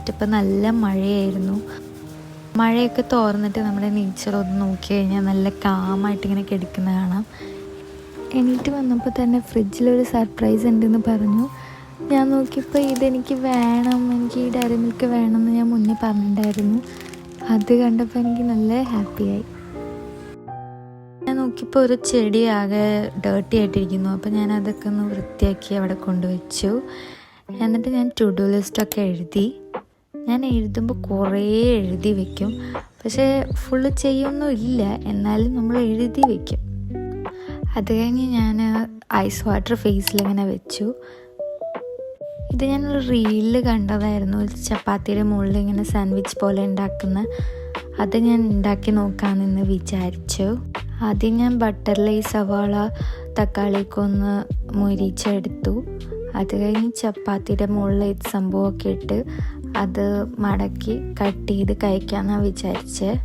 എണീറ്റപ്പോൾ നല്ല മഴയായിരുന്നു. മഴയൊക്കെ തോർന്നിട്ട് നമ്മുടെ നേച്ചർ ഒന്ന് നോക്കി കഴിഞ്ഞാൽ നല്ല കാമായിട്ട് ഇങ്ങനെ കിടക്കുന്ന കാണാം. എണീറ്റ് വന്നപ്പോൾ തന്നെ ഫ്രിഡ്ജിലൊരു സർപ്രൈസ് ഉണ്ടെന്ന് പറഞ്ഞു. ഞാൻ നോക്കിയപ്പോൾ ഇതെനിക്ക് വേണം, എനിക്ക് ഈ ഡയറി മിൽക്ക് വേണമെന്ന് ഞാൻ മുന്നേ പറഞ്ഞിട്ടുണ്ടായിരുന്നു. അത് കണ്ടപ്പോൾ എനിക്ക് നല്ല ഹാപ്പിയായി. ഞാൻ നോക്കിയപ്പോൾ ഒരു ചെടി ആകെ ഡേർട്ടി ആയിട്ടിരിക്കുന്നു. അപ്പോൾ ഞാൻ അതൊക്കെ ഒന്ന് വൃത്തിയാക്കി അവിടെ കൊണ്ടുവച്ചു. എന്നിട്ട് ഞാൻ ടു ഡു ലിസ്റ്റൊക്കെ എഴുതി. ഞാൻ എഴുതുമ്പോൾ കുറേ എഴുതി വയ്ക്കും, പക്ഷേ ഫുള്ള് ചെയ്യൊന്നും ഇല്ല, എന്നാലും നമ്മൾ എഴുതി വയ്ക്കും. അത് കഴിഞ്ഞ് ഞാൻ ഐസ് വാട്ടർ ഫേസിലിങ്ങനെ വെച്ചു. ഇത് ഞാനൊരു റീലിൽ കണ്ടതായിരുന്നു, ചപ്പാത്തിയുടെ മുകളിൽ ഇങ്ങനെ സാൻഡ്വിച്ച് പോലെ ഉണ്ടാക്കുന്ന. അത് ഞാൻ ഉണ്ടാക്കി നോക്കാമെന്ന് വിചാരിച്ചു. ആദ്യം ഞാൻ ബട്ടറിൽ ഈ സവാള തക്കാളിയൊക്കെ ഒന്ന് മൊരിച്ചെടുത്തു. അത് കഴിഞ്ഞ് ചപ്പാത്തിയുടെ മുകളിൽ ഇത് സംഭവമൊക്കെ ഇട്ട് അത് മടക്കി കട്ട് ചെയ്ത് കഴിക്കാമെന്നാണ് വിചാരിച്ചത്.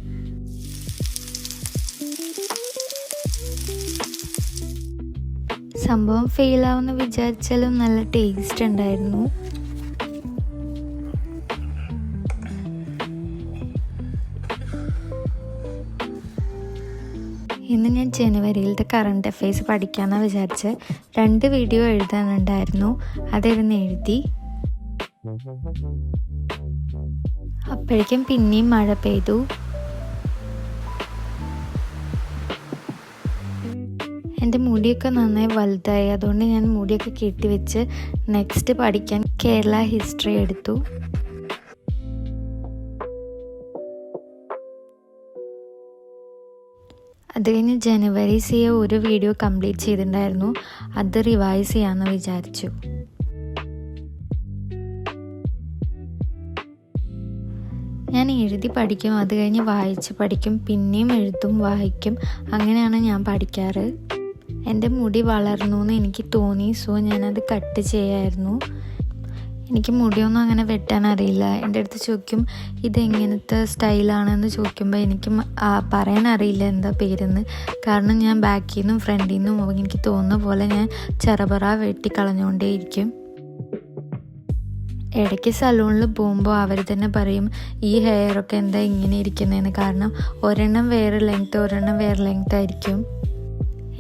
സംഭവം ഫെയിലാവുമെന്ന് വിചാരിച്ചാലും നല്ല ടേസ്റ്റ് ഉണ്ടായിരുന്നു. ഇന്ന് ഞാൻ ജനുവരിയിലത്തെ കറണ്ട് അഫെയർസ് പഠിക്കാമെന്നാണ് വിചാരിച്ചത്. 2 വീഡിയോ എഴുതാനുണ്ടായിരുന്നു, അതായിരുന്നു എഴുതി. അപ്പോഴേക്കും പിന്നെയും മഴ പെയ്തു. എൻ്റെ മുടിയൊക്കെ നന്നായി വലുതായി. അതുകൊണ്ട് ഞാൻ മുടിയൊക്കെ കെട്ടിവെച്ച് നെക്സ്റ്റ് പഠിക്കാൻ കേരള ഹിസ്റ്ററി എടുത്തു. അത് കഴിഞ്ഞ് ജനുവരി സിയെ ഒരു വീഡിയോ കംപ്ലീറ്റ് ചെയ്തിട്ടുണ്ടായിരുന്നു, അത് റിവൈസ് ചെയ്യാമെന്ന് വിചാരിച്ചു. ഞാൻ എഴുതി പഠിക്കും, അത് കഴിഞ്ഞ് വായിച്ച് പഠിക്കും, പിന്നെയും എഴുതും വായിക്കും. അങ്ങനെയാണ് ഞാൻ പഠിക്കാറ്. എൻ്റെ മുടി വളർന്നു എന്ന് എനിക്ക് തോന്നി, സോ ഞാനത് കട്ട് ചെയ്യായിരുന്നു. എനിക്ക് മുടിയൊന്നും അങ്ങനെ വെട്ടാൻ അറിയില്ല. എൻ്റെ അടുത്ത് ചോദിക്കും ഇതെങ്ങനത്തെ സ്റ്റൈലാണെന്ന് ചോദിക്കുമ്പോൾ എനിക്ക് പറയാൻ അറിയില്ല എന്താ പേരെന്ന്. കാരണം ഞാൻ ബാക്കിൽ നിന്നും ഫ്രണ്ടിൽ നിന്നും എനിക്ക് തോന്നുന്ന പോലെ ഞാൻ ചെറപറ വെട്ടിക്കളഞ്ഞുകൊണ്ടേയിരിക്കും. ഇടയ്ക്ക് സലൂണിൽ പോകുമ്പോൾ അവർ തന്നെ പറയും ഈ ഹെയറൊക്കെ എന്താ ഇങ്ങനെ ഇരിക്കുന്നതെന്ന്. കാരണം ഒരെണ്ണം വേറെ ലെങ്ത്ത്, ഒരെണ്ണം വേറെ ലെങ്ത്ത് ആയിരിക്കും.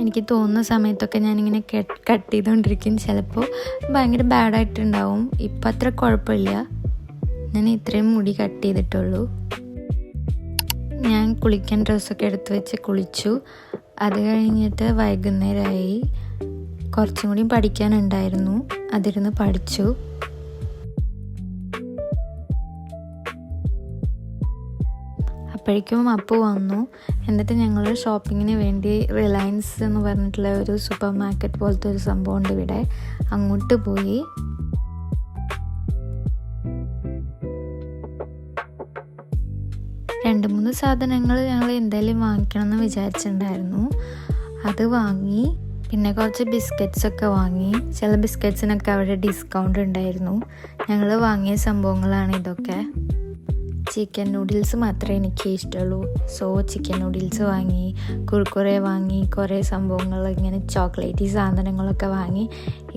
എനിക്ക് തോന്നുന്ന സമയത്തൊക്കെ ഞാനിങ്ങനെ കട്ട് ചെയ്തുകൊണ്ടിരിക്കും. ചിലപ്പോൾ ഭയങ്കര ബാഡായിട്ടുണ്ടാവും. ഇപ്പം അത്ര കുഴപ്പമില്ല. ഞാൻ ഇത്രയും മുടി കട്ട് ചെയ്തിട്ടുള്ളൂ. ഞാൻ കുളിക്കാൻ ഡ്രസ്സൊക്കെ എടുത്ത് വെച്ച് കുളിച്ചു. അത് കഴിഞ്ഞിട്ട് വൈകുന്നേരമായി. കുറച്ചും കൂടി പഠിക്കാനുണ്ടായിരുന്നു, അതിരുന്ന് പഠിച്ചു. അപ്പോഴേക്കും അപ്പു വന്നു. എന്നിട്ട് ഞങ്ങൾ ഷോപ്പിങ്ങിന് വേണ്ടി റിലയൻസ് എന്ന് പറഞ്ഞിട്ടുള്ള ഒരു സൂപ്പർ മാർക്കറ്റ് പോലത്തെ ഒരു സംഭവമുണ്ട് ഇവിടെ, അങ്ങോട്ട് പോയി. രണ്ട് മൂന്ന് സാധനങ്ങൾ ഞങ്ങൾ എന്തായാലും വാങ്ങിക്കണം എന്ന് വിചാരിച്ചിട്ടുണ്ടായിരുന്നു. അത് വാങ്ങി. പിന്നെ കുറച്ച് ബിസ്ക്കറ്റ്സൊക്കെ വാങ്ങി. ചില ബിസ്ക്കറ്റ്സിനൊക്കെ അവിടെ ഡിസ്കൗണ്ട് ഉണ്ടായിരുന്നു. ഞങ്ങൾ വാങ്ങിയ സംഭവങ്ങളാണ് ഇതൊക്കെ. ചിക്കൻ നൂഡിൽസ് മാത്രമേ എനിക്ക് ഇഷ്ടമുള്ളൂ, സോ ചിക്കൻ നൂഡിൽസ് വാങ്ങി. കുർക്കുറെ വാങ്ങി. കുറേ സംഭവങ്ങൾ ഇങ്ങനെ ചോക്ലേറ്റി സാധനങ്ങളൊക്കെ വാങ്ങി.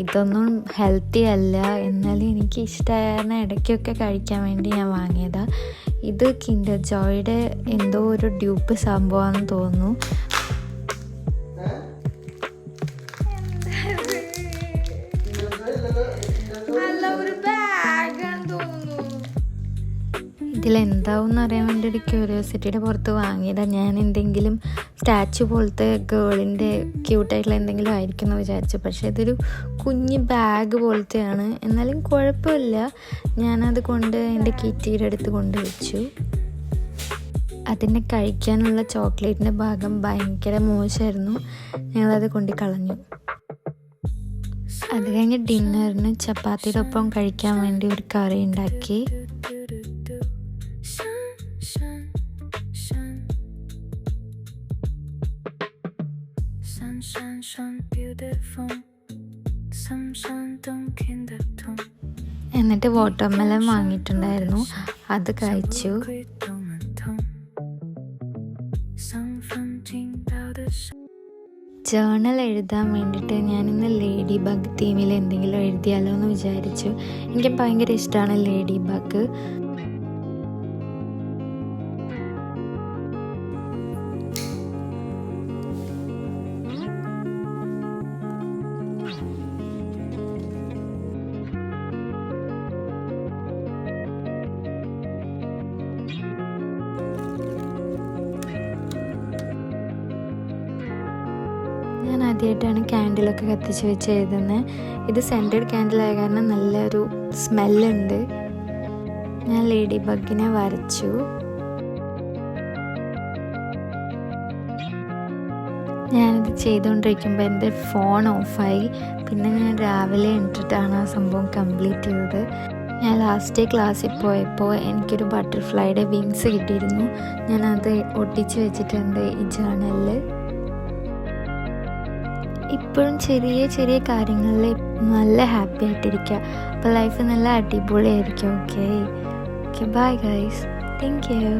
ഇതൊന്നും ഹെൽത്തി അല്ല, എന്നാലും എനിക്ക് ഇഷ്ടമായിരുന്ന ഇടയ്ക്കൊക്കെ കഴിക്കാൻ വേണ്ടി ഞാൻ വാങ്ങിയതാണ്. ഇത് കിൻഡർ ജോയുടെ എന്തോ ഒരു ഡ്യൂപ്പ് സംഭവമാണെന്ന് തോന്നുന്നു. ഇതിലെന്താവും അറിയാൻ വേണ്ടി ഒരു ക്യൂരിയോസിറ്റിയുടെ പുറത്ത് വാങ്ങിയതാണ്. ഞാൻ എന്തെങ്കിലും സ്റ്റാച്ചു പോലത്തെ ഗേളിൻ്റെ ക്യൂട്ടായിട്ടുള്ള എന്തെങ്കിലും ആയിരിക്കും എന്ന് വിചാരിച്ചു. പക്ഷേ ഇതൊരു കുഞ്ഞ് ബാഗ് പോലത്തെയാണ്, എന്നാലും കുഴപ്പമില്ല. ഞാനത് കൊണ്ട് എൻ്റെ കിറ്റിയുടെ അടുത്ത് കൊണ്ടുവച്ചു. അതിനെ കഴിക്കാനുള്ള ചോക്ലേറ്റിൻ്റെ ഭാഗം ഭയങ്കര മോശമായിരുന്നു. ഞങ്ങളത് കൊണ്ട് കളഞ്ഞു. അത് കഴിഞ്ഞ് ഡിന്നറിന് ചപ്പാത്തിയുടെ ഒപ്പം കഴിക്കാൻ വേണ്ടി ഒരു കറി ഉണ്ടാക്കി. എന്നിട്ട് വാട്ടർമെലൺ വാങ്ങിയിട്ടുണ്ടായിരുന്നു, അത് കഴിച്ചു. ജേർണൽ എഴുതാൻ വേണ്ടിയിട്ട് ഞാനിന്ന് ലേഡി ബഗ് തീമിൽ എന്തെങ്കിലും എഴുതിയാലോ എന്ന് വിചാരിച്ചു. എനിക്ക് ഭയങ്കര ഇഷ്ടമാണ് ലേഡി ബഗ്. ആദ്യമായിട്ടാണ് ക്യാൻഡിലൊക്കെ കത്തിച്ച് വെച്ച് എഴുതുന്നത്. ഇത് സെൻറ്റഡ് ക്യാൻഡിലായ കാരണം നല്ലൊരു സ്മെല്ലുണ്ട്. ഞാൻ ലേഡി ബഗിനെ വരച്ചു. ഞാനിത് ചെയ്തുകൊണ്ടിരിക്കുമ്പോൾ എൻ്റെ ഫോൺ ഓഫായി. പിന്നെ ഞാൻ രാവിലെ എണീറ്റിട്ടാണ് ആ സംഭവം കംപ്ലീറ്റ് ചെയ്തത്. ഞാൻ ലാസ്റ്റ് ക്ലാസ്സിൽ പോയപ്പോൾ എനിക്കൊരു ബട്ടർഫ്ലൈയുടെ വിങ്സ് കിട്ടിയിരുന്നു. ഞാനത് ഒട്ടിച്ച് വെച്ചിട്ടുണ്ട് ഈ ജേണലിൽ. ഇപ്പോഴും ചെറിയ ചെറിയ കാര്യങ്ങളിൽ നല്ല ഹാപ്പി ആയിട്ടിരിക്കുക. അപ്പോൾ ലൈഫ് നല്ല അടിപൊളിയായിരിക്കും. Okay bye guys. Thank you.